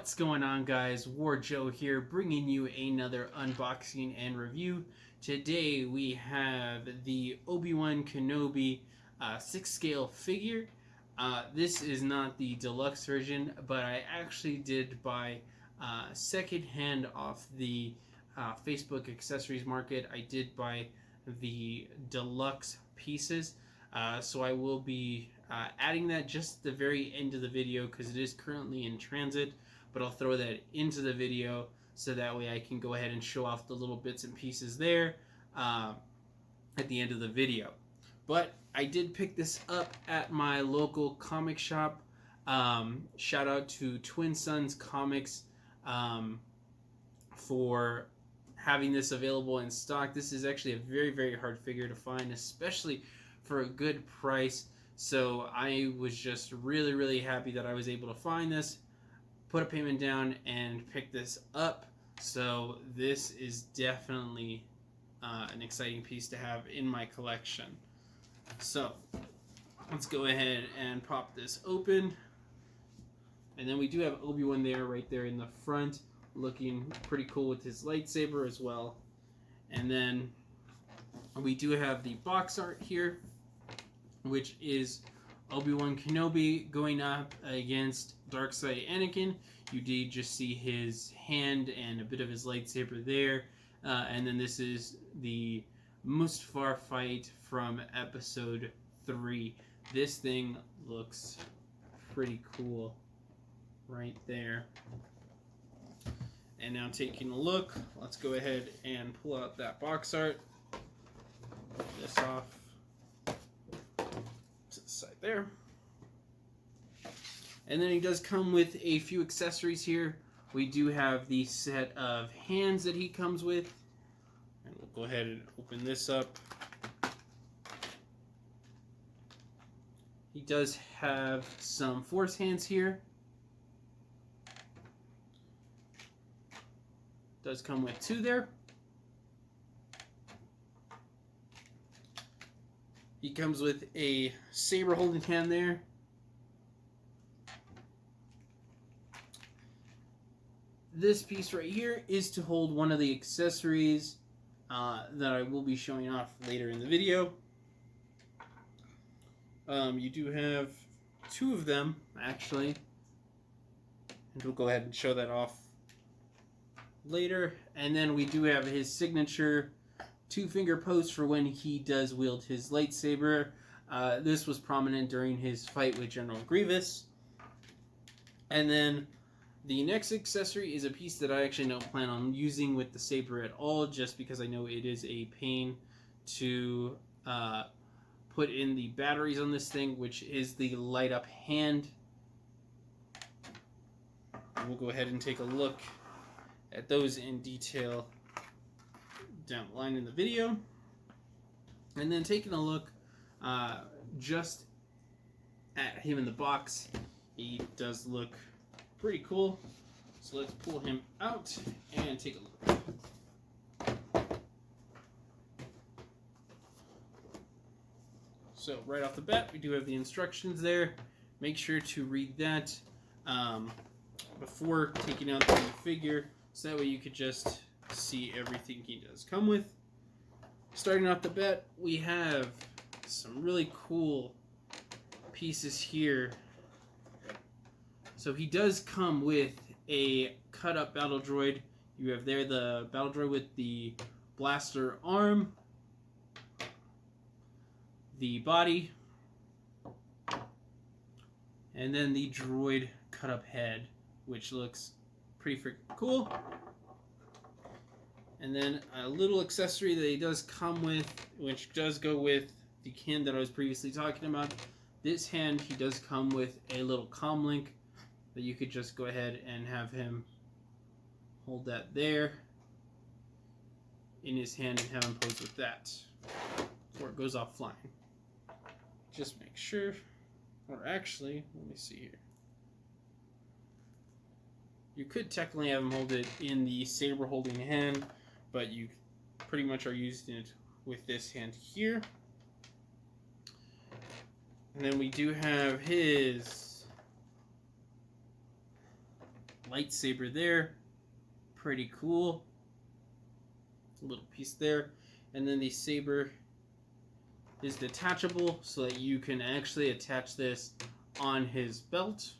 What's going on, guys? War Joe here, bringing you another unboxing and review. Today we have the Obi-Wan Kenobi 6-scale figure. This is not the deluxe version, but I actually did buy secondhand off the Facebook accessories market. I did buy the deluxe pieces, so I will be adding that just at the very end of the video because it is currently in transit, but I'll throw that into the video so that way I can go ahead and show off the little bits and pieces there at the end of the video. But I did pick this up at my local comic shop. Shout out to Twin Sons Comics for having this available in stock. This is actually a very, very hard figure to find, especially for a good price. So I was just really, really happy that I was able to find this, put a payment down, and pick this up. So this is definitely an exciting piece to have in my collection. So let's go ahead and pop this open. And then we do have Obi-Wan there, right there in the front, looking pretty cool with his lightsaber as well. And then we do have the box art here, which is Obi-Wan Kenobi going up against Darkside Anakin. You did just see his hand and a bit of his lightsaber there. And then this is the Mustafar fight from episode 3. This thing looks pretty cool right there. And now taking a look, let's go ahead and pull out that box art. Put this off to the side there. And then he does come with a few accessories here. We do have the set of hands that he comes with. And we'll go ahead and open this up. He does have some force hands here. Does come with 2 there. He comes with a saber holding hand there. This piece right here is to hold one of the accessories that I will be showing off later in the video. You do have 2 of them, actually. And we'll go ahead and show that off later. And then we do have his signature 2-finger post for when he does wield his lightsaber. This was prominent during his fight with General Grievous. And then the next accessory is a piece that I actually don't plan on using with the saber at all, just because I know it is a pain to put in the batteries on this thing, which is the light up hand. We'll go ahead and take a look at those in detail down the line in the video. And then taking a look just at him in the box, he does look pretty cool. So let's pull him out and take a look. So right off the bat, we do have the instructions there. Make sure to read that before taking out the figure, so that way you could just see everything he does come with. Starting off the bat, we have some really cool pieces here. So he does come with a Cut Up Battle Droid. You have there the Battle Droid with the blaster arm, the body, and then the Droid Cut Up Head, which looks pretty freaking cool. And then a little accessory that he does come with, which does go with the hand that I was previously talking about. This hand, he does come with a little comm link that you could just go ahead and have him hold that there in his hand and have him pose with that before it goes off flying. Just make sure, or actually, let me see here. You could technically have him hold it in the saber holding hand, but you pretty much are using it with this hand here. And then we do have his lightsaber there. Pretty cool. A little piece there. And then the saber is detachable so that you can actually attach this on his belt.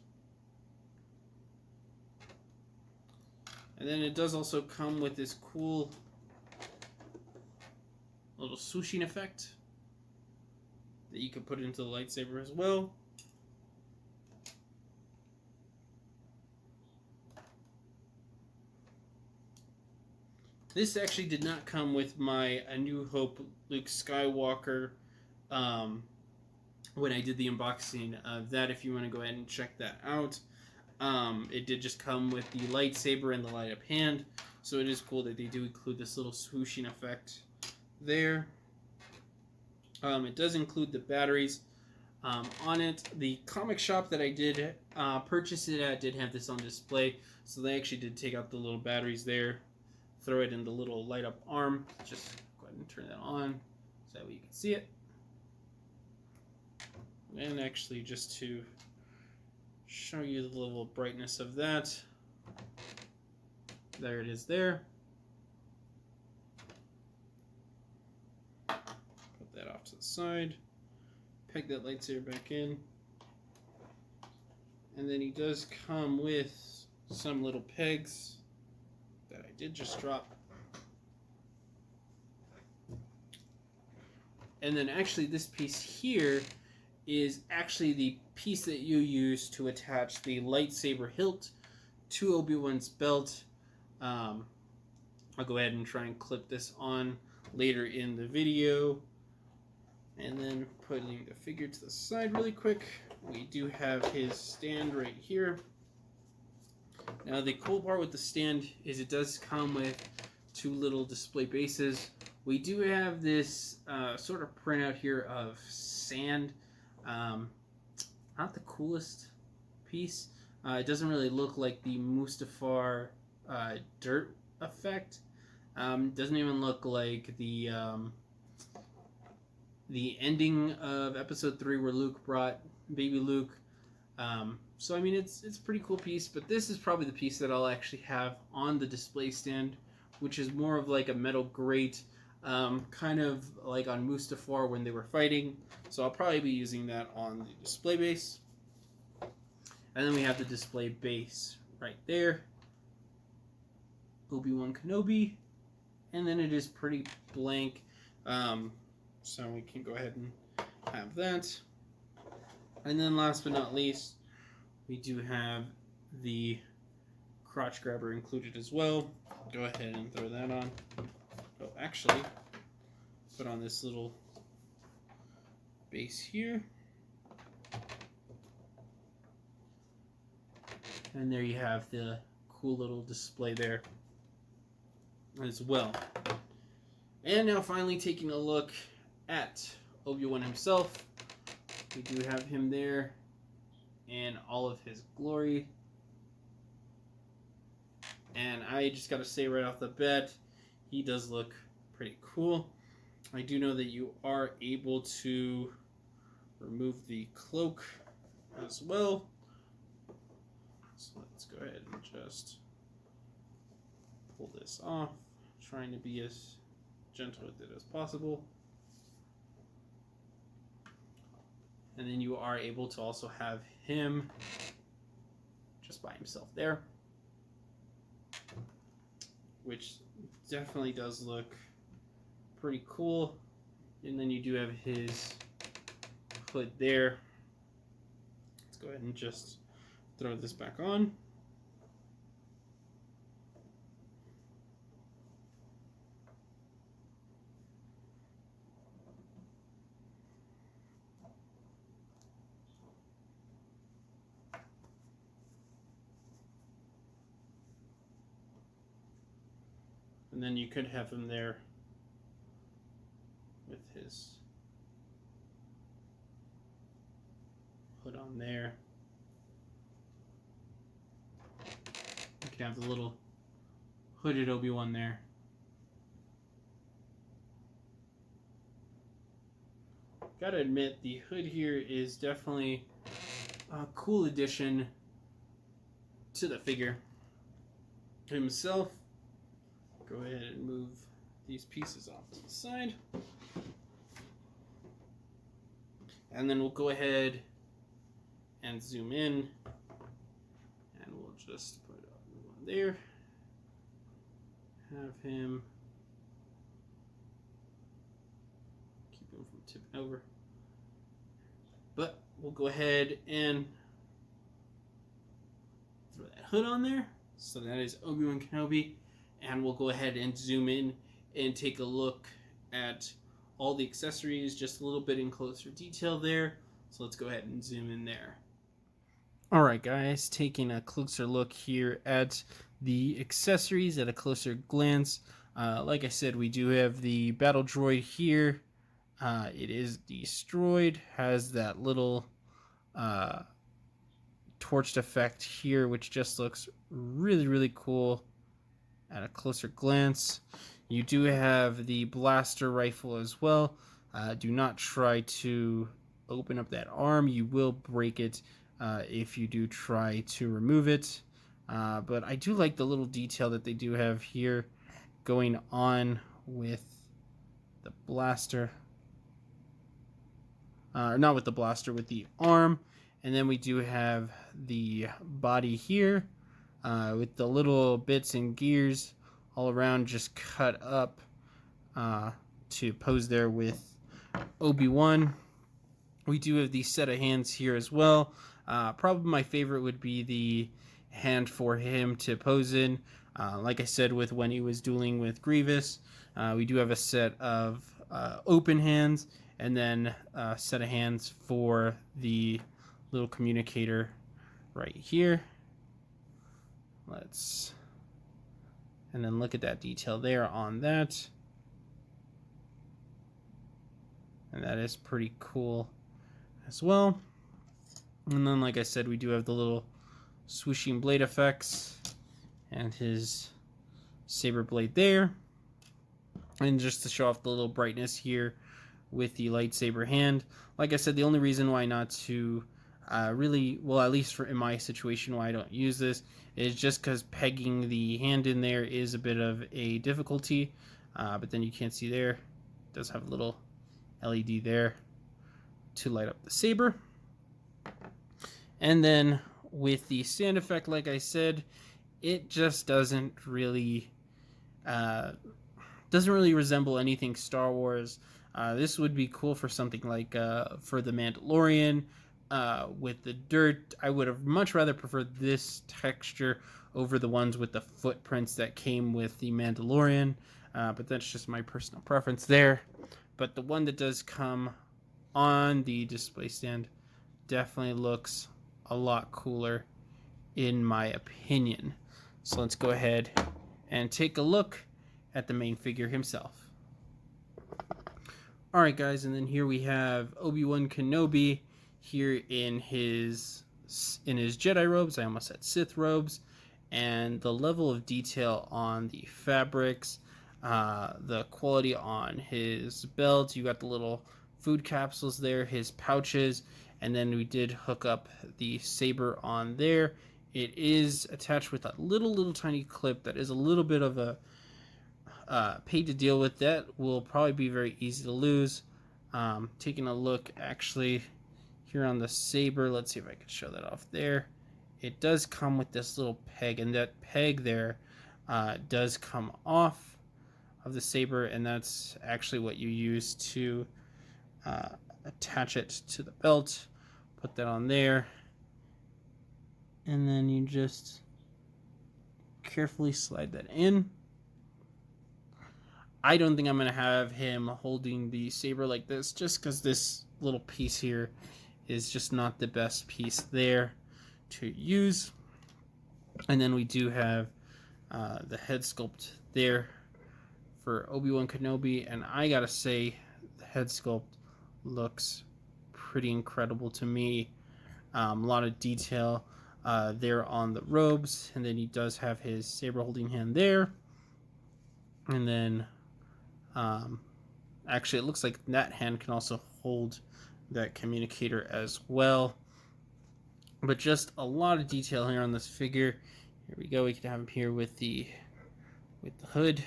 And then it does also come with this cool little swooshing effect that you can put into the lightsaber as well. This actually did not come with my A New Hope Luke Skywalker when I did the unboxing of that, if you want to go ahead and check that out. It did just come with the lightsaber and the light up hand, so it is cool that they do include this little swooshing effect there. It does include the batteries on it. The comic shop that I did purchase it at did have this on display, so they actually did take out the little batteries there, throw it in the little light up arm. Just go ahead and turn that on so that way you can see it. And actually, just to show you the level of brightness of that, there it is there. Put that off to the side, peg that lightsaber back in, and then he does come with some little pegs that I did just drop. And then actually this piece here is actually the piece that you use to attach the lightsaber hilt to Obi-Wan's belt. I'll go ahead and try and clip this on later in the video. And then putting the figure to the side really quick, we do have his stand right here. Now the cool part with the stand is it does come with two little display bases. We do have this sort of printout here of sand. Not the coolest piece. It doesn't really look like the Mustafar dirt effect. Doesn't even look like the ending of Episode 3 where Luke brought baby Luke. So I mean it's a pretty cool piece, but this is probably the piece that I'll actually have on the display stand, which is more of like a metal grate, kind of like on Mustafar when they were fighting. So I'll probably be using that on the display base. And then we have the display base right there. Obi-Wan Kenobi. And then it is pretty blank. So we can go ahead and have that. And then last but not least, we do have the crotch grabber included as well. Go ahead and throw that on. Oh, actually, put on this little base here. And there you have the cool little display there as well. And now finally taking a look at Obi-Wan himself. We do have him there in all of his glory. And I just gotta say right off the bat, he does look pretty cool. I do know that you are able to remove the cloak as well. So let's go ahead and just pull this off, trying to be as gentle with it as possible. And then you are able to also have him just by himself there, which definitely does look pretty cool. And then you do have his hood there. Let's go ahead and just throw this back on. And then you could have him there with his hood on there. You could have the little hooded Obi-Wan there. Gotta admit, the hood here is definitely a cool addition to the figure. himself. Go ahead and move these pieces off to the side. And then we'll go ahead and zoom in. And we'll just put one there. Have him. Keep him from tipping over. But we'll go ahead and throw that hood on there. So that is Obi-Wan Kenobi. And we'll go ahead and zoom in and take a look at all the accessories, just a little bit in closer detail there. So let's go ahead and zoom in there. Alright guys, taking a closer look here at the accessories at a closer glance. Like I said, we do have the battle droid here. It is destroyed, has that little torched effect here, which just looks really cool at a closer glance. You do have the blaster rifle as well. Do not try to open up that arm. You will break it if you do try to remove it. But I do like the little detail that they do have here going on with the blaster. Not with the blaster, with the arm. And then we do have the body here with the little bits and gears all around, just cut up to pose there with Obi-Wan. We do have the set of hands here as well. Probably my favorite would be the hand for him to pose in. Like I said, with when he was dueling with Grievous, we do have a set of open hands, and then a set of hands for the little communicator right here. And then look at that detail there on that. And that is pretty cool as well. And then, like I said, we do have the little swooshing blade effects and his saber blade there. And just to show off the little brightness here with the lightsaber hand. Like I said, the only reason why not to really, well, at least in my situation, why I don't use this is just because pegging the hand in there is a bit of a difficulty. But then you can't see there. It does have a little LED there to light up the saber. And then with the stand effect, like I said, it just doesn't really resemble anything Star Wars. This would be cool for something like for the Mandalorian with the dirt. I would have much rather preferred this texture over the ones with the footprints that came with the Mandalorian, but that's just my personal preference there. But the one that does come on the display stand definitely looks a lot cooler in my opinion. So let's go ahead and take a look at the main figure himself. Alright guys, and then here we have Obi-Wan Kenobi here in his Jedi robes. I almost said Sith robes. And the level of detail on the fabrics, the quality on his belt. You got the little food capsules there, his pouches, and then we did hook up the saber on there. It is attached with a little tiny clip that is a little bit of a pain to deal with. That will probably be very easy to lose. Taking a look actually here on the saber, let's see if I can show that off there. It does come with this little peg, and that peg there does come off of the saber, and that's actually what you use to attach it to the belt. Put that on there, and then you just carefully slide that in. I don't think I'm going to have him holding the saber like this, just because this little piece here is just not the best piece there to use. And then we do have the head sculpt there for Obi-Wan Kenobi, and I gotta say the head sculpt looks pretty incredible to me. A lot of detail there on the robes, and then he does have his saber holding hand there. And then actually it looks like that hand can also hold that communicator as well. But just a lot of detail here on this figure. Here we go. We can have him here with the hood.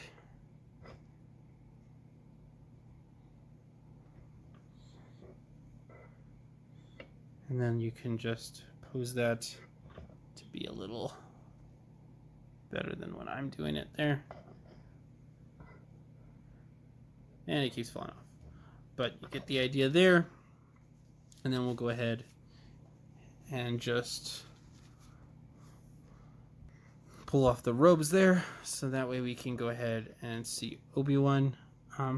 And then you can just pose that to be a little better than what I'm doing it there. And it keeps falling off. But you get the idea there. And then we'll go ahead and just pull off the robes there. So that way we can go ahead and see Obi-Wan.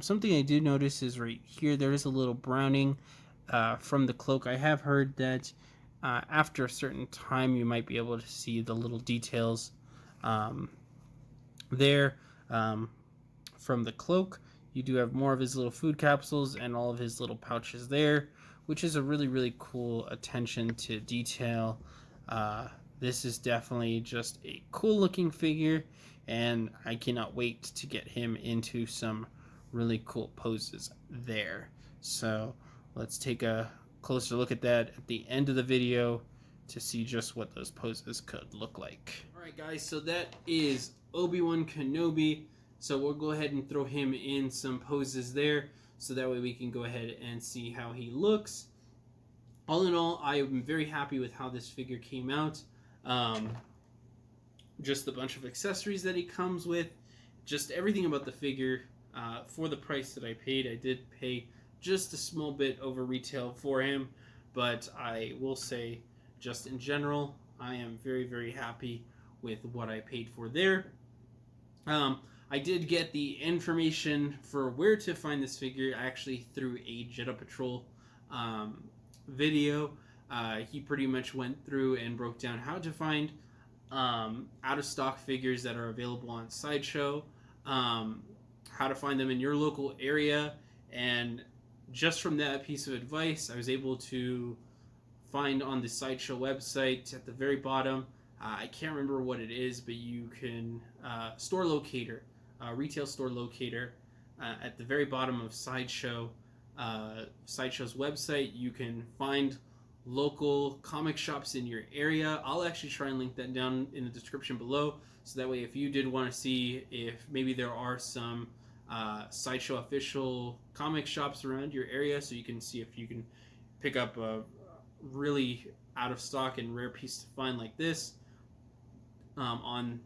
Something I did notice is right here, there is a little browning from the cloak. I have heard that after a certain time you might be able to see the little details there from the cloak. You do have more of his little food capsules and all of his little pouches there, which is a really, really cool attention to detail. This is definitely just a cool looking figure, and I cannot wait to get him into some really cool poses there. So let's take a closer look at that at the end of the video to see just what those poses could look like. Alright guys, so that is Obi-Wan Kenobi. So we'll go ahead and throw him in some poses there, so that way we can go ahead and see how he looks. All in all, I am very happy with how this figure came out. Just the bunch of accessories that he comes with, just everything about the figure. For the price that I paid, I did pay just a small bit over retail for him, but I will say, just in general, I am very, very happy with what I paid for there. I did get the information for where to find this figure actually through a Jedi Patrol video. He pretty much went through and broke down how to find out-of-stock figures that are available on Sideshow, how to find them in your local area, and just from that piece of advice, I was able to find on the Sideshow website at the very bottom, I can't remember what it is, but you can, store locator, retail store locator, at the very bottom of Sideshow's website, you can find local comic shops in your area. I'll actually try and link that down in the description below, so that way if you did want to see if maybe there are some Sideshow official comic shops around your area, so you can see if you can pick up a really out of stock and rare piece to find like this on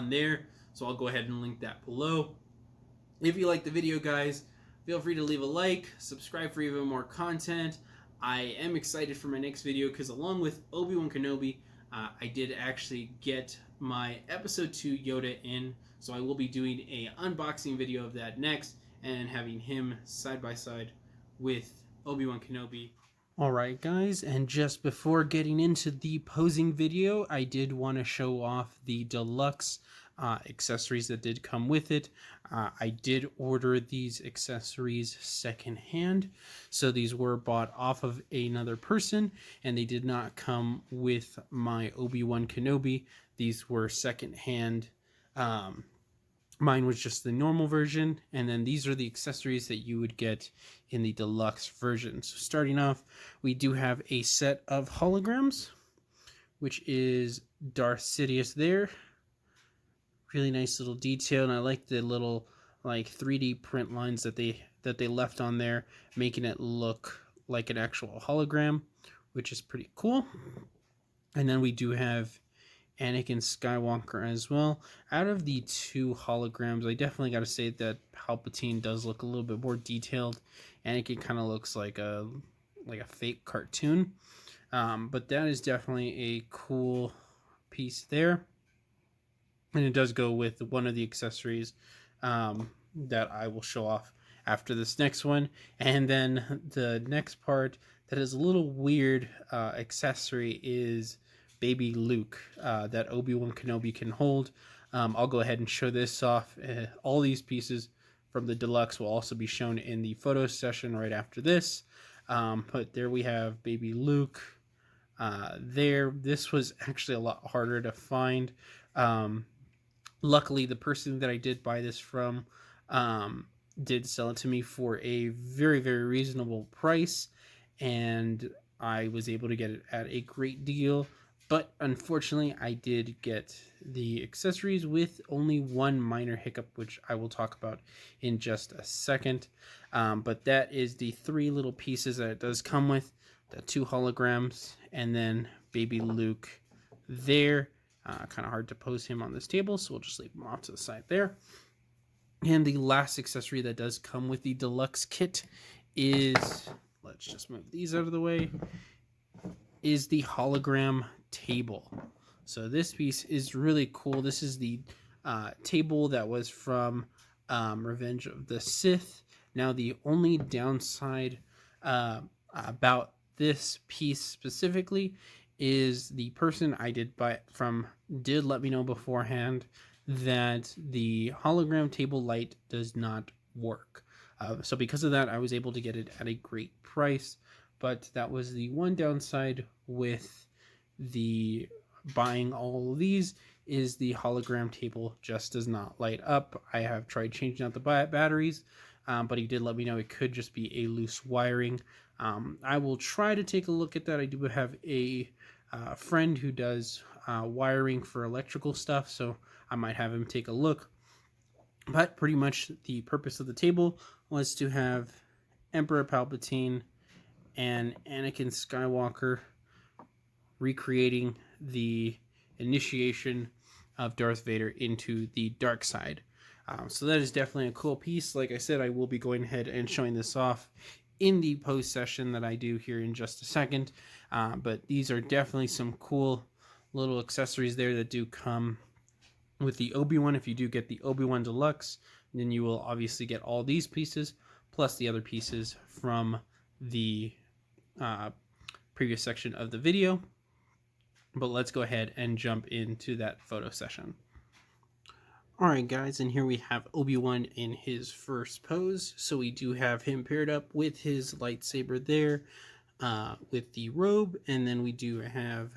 there. So I'll go ahead and link that below. If you like the video, guys, feel free to leave a like, subscribe for even more content. I am excited for my next video because along with Obi-Wan Kenobi, I did actually get my episode 2 Yoda in, so I will be doing a unboxing video of that next and having him side by side with Obi-Wan Kenobi. Alright guys, and just before getting into the posing video, I did want to show off the deluxe accessories that did come with it. I did order these accessories secondhand, so these were bought off of another person, and they did not come with my Obi-Wan Kenobi. These were secondhand. Mine was just the normal version, and then these are the accessories that you would get in the deluxe version. So starting off, we do have a set of holograms, which is Darth Sidious there. Really nice little detail, and I like the little like 3D print lines that they left on there, making it look like an actual hologram, which is pretty cool. And then we do have Anakin Skywalker as well. Out of the two holograms, I definitely got to say that Palpatine does look a little bit more detailed. Anakin kind of looks like a fake cartoon, but that is definitely a cool piece there, and it does go with one of the accessories that I will show off after this next one. And then the next part that is a little weird accessory is baby Luke that Obi-Wan Kenobi can hold. I'll go ahead and show this off. All these pieces from the deluxe will also be shown in the photo session right after this. But there we have baby Luke there. This was actually a lot harder to find. Luckily, the person that I did buy this from did sell it to me for a very, very reasonable price, and I was able to get it at a great deal. But unfortunately, I did get the accessories with only one minor hiccup, which I will talk about in just a second. But that is the 3 little pieces that it does come with, the 2 holograms, and then baby Luke there. Kind of hard to pose him on this table, so we'll just leave him off to the side there. And the last accessory that does come with the deluxe kit is, let's just move these out of the way, is the hologram table. So this piece is really cool. This is the table that was from Revenge of the Sith. Now the only downside about this piece specifically is the person I did buy it from did let me know beforehand that the hologram table light does not work. So because of that, I was able to get it at a great price. But that was the one downside with the buying all of these, is the hologram table just does not light up. I have tried changing out the batteries, but he did let me know it could just be a loose wiring. I will try to take a look at that. I do have a friend who does wiring for electrical stuff, so I might have him take a look. But pretty much the purpose of the table was to have Emperor Palpatine and Anakin Skywalker recreating the initiation of Darth Vader into the dark side. So that is definitely a cool piece. Like I said, I will be going ahead and showing this off in the post session that I do here in just a second. But these are definitely some cool little accessories there that do come with the Obi-Wan. If you do get the Obi-Wan Deluxe, then you will obviously get all these pieces plus the other pieces from the previous section of the video. But let's go ahead and jump into that photo session. Alright guys, and here we have Obi-Wan in his first pose. So we do have him paired up with his lightsaber there, with the robe, and then we do have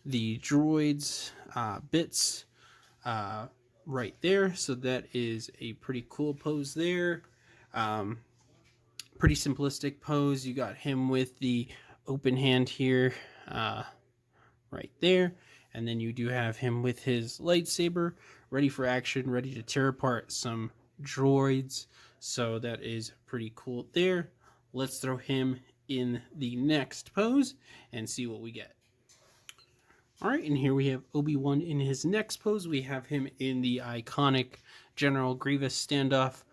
the droids bits right there. So that is a pretty cool pose there. Pretty simplistic pose. You got him with the open hand here, right there, and then you do have him with his lightsaber ready for action, ready to tear apart some droids. So that is pretty cool there. Let's throw him in the next pose and see what we get. All right, and here we have Obi-Wan in his next pose. We have him in the iconic General Grievous standoff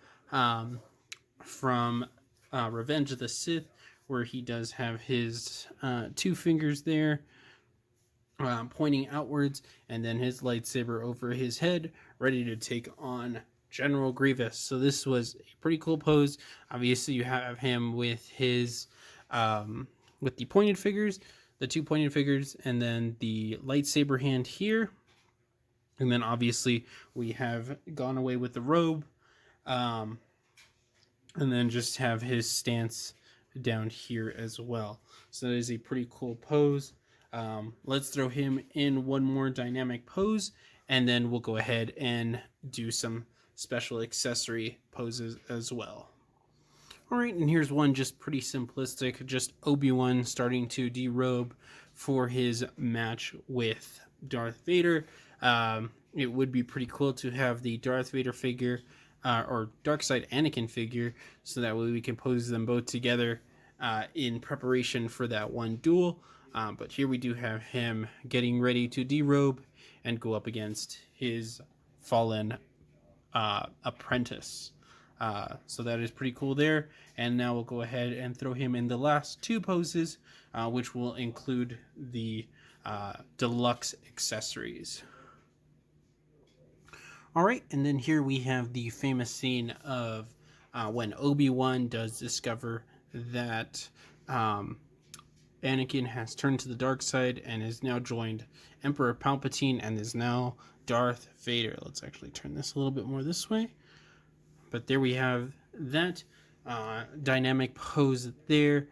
from Revenge of the Sith, where he does have his 2 fingers there pointing outwards, and then his lightsaber over his head, ready to take on General Grievous. So this was a pretty cool pose. Obviously, you have him with his with the pointed figures, the 2 pointed figures, and then the lightsaber hand here. And then obviously we have gone away with the robe, and then just have his stance down here as well. So that is a pretty cool pose. Let's throw him in one more dynamic pose, and then we'll go ahead and do some special accessory poses as well. All right, and here's one just pretty simplistic, just Obi-Wan starting to derobe for his match with Darth Vader. It would be pretty cool to have the Darth Vader figure or Darkside Anakin figure, so that way we can pose them both together in preparation for that one duel. But here we do have him getting ready to derobe and go up against his fallen apprentice. So that is pretty cool there. And now we'll go ahead and throw him in the last 2 poses, which will include the deluxe accessories. All right, and then here we have the famous scene of when Obi-Wan does discover that Anakin has turned to the dark side and has now joined Emperor Palpatine and is now Darth Vader. Let's actually turn this a little bit more this way. But there we have that dynamic pose there.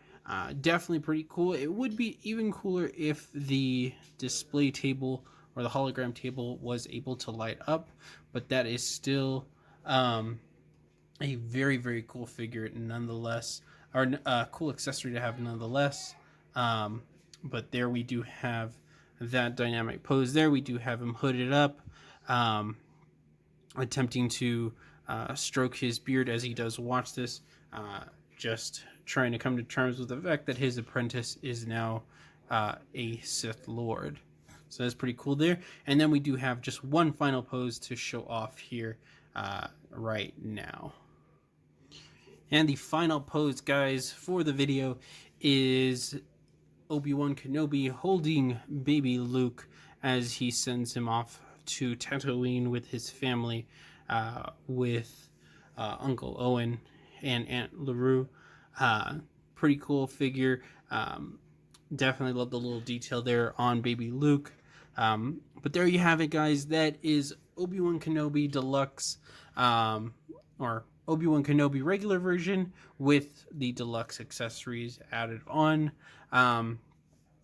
Definitely pretty cool. It would be even cooler if the display table or the hologram table was able to light up, but that is still a very, very cool figure nonetheless, or a cool accessory to have nonetheless. But there we do have that dynamic pose there. We do have him hooded up, attempting to stroke his beard as he does watch this, just trying to come to terms with the fact that his apprentice is now a Sith Lord. So that's pretty cool there. And then we do have just one final pose to show off here right now. And the final pose, guys, for the video is Obi-Wan Kenobi holding baby Luke as he sends him off to Tatooine with his family, with Uncle Owen and Aunt LaRue. Pretty cool figure. Definitely love the little detail there on baby Luke. But there you have it, guys. That is Obi-Wan Kenobi Deluxe, or Obi-Wan Kenobi regular version with the deluxe accessories added on.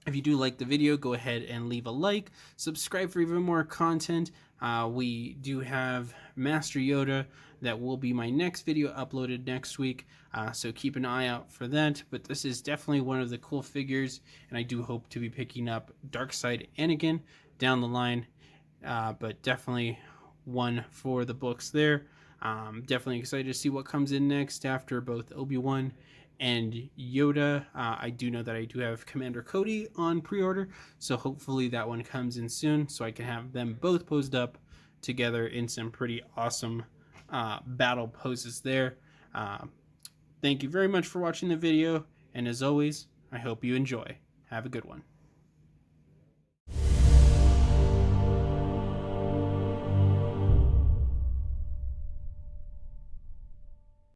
If you do like the video, go ahead and leave a like. Subscribe for even more content. We do have Master Yoda. That will be my next video uploaded next week. So keep an eye out for that. But this is definitely one of the cool figures. And I do hope to be picking up Darkside Anakin down the line. But definitely one for the books there. Definitely excited to see what comes in next after both Obi-Wan and Yoda. I do know that I do have Commander Cody on pre-order, so hopefully that one comes in soon so I can have them both posed up together in some pretty awesome battle poses there. Thank you very much for watching the video, and as always, I hope you enjoy. Have a good one.